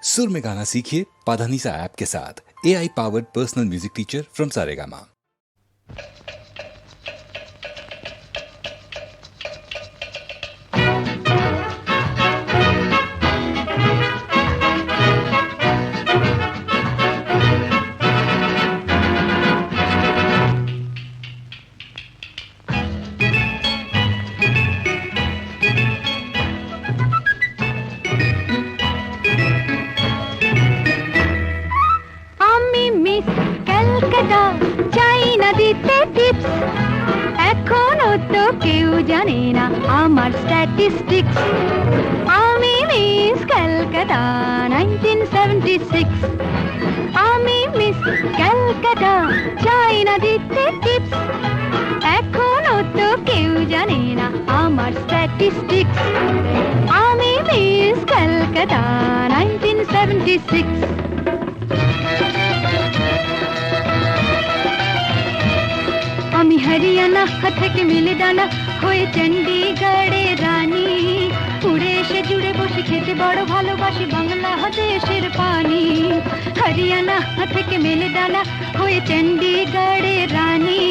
सुर में गाना सीखिए पाधानीसा ऐप के साथ। AI powered personal music teacher from Saregama. জানে না আমার স্ট্যাটিস্টিক্স আমি মিস কলকাতা 1976 আমি মিস কলকাতা চাই না দিতে টিপস এখনো তো কেউ জানে না আমার স্ট্যাটিস্টিক্স আমি মিস কলকাতা 1976 আমি হরিয়ানা থেকে মিলে ডানা হয়ে চণ্ডীগড়ের রানী উড়ে এসে জুড়ে বসে খেতে বড় ভালোবাসি বাংলাদেশের পানি হরিয়ানা থেকে মিলে ডানা হয়ে চণ্ডীগড়ের রানী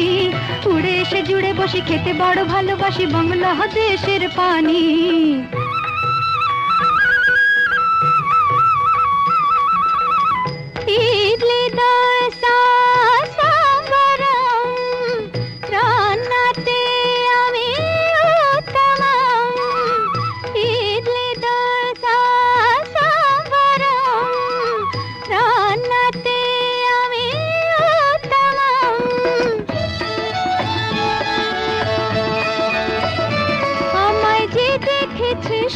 উড়ে এসে জুড়ে বসে খেতে বড় ভালোবাসি বাংলাদেশের পানি ইডলি দোসা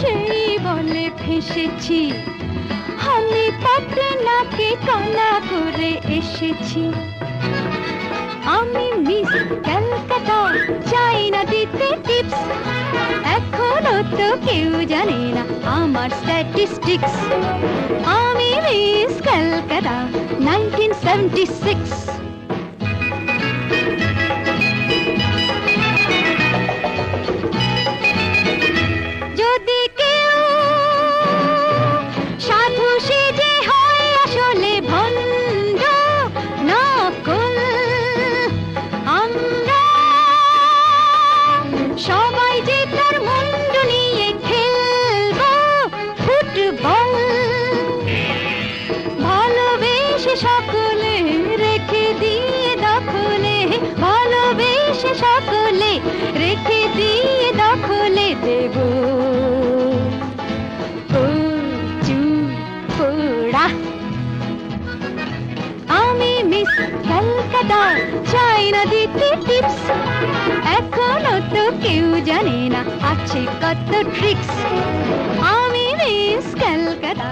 সেই বলে ফেসেছি আমি পাটনাকে কানা করে এসেছি আমি মিস কলকাতা চাই না দিতে টিপস এখনো তো কেউ জানে না আমার স্ট্যাটিস্টিক্স আমি মিস কলকাতা 1976 সকলে রেখে দিয়ে দখলে ভালোবেসে সকলে রেখে দিয়ে দখলে দেব পোড়া আমি মিস কলকাতা চাই না দিতে টিপস এখনো তো কেউ জানে না আছে কত ট্রিক্স আমি মিস কলকাতা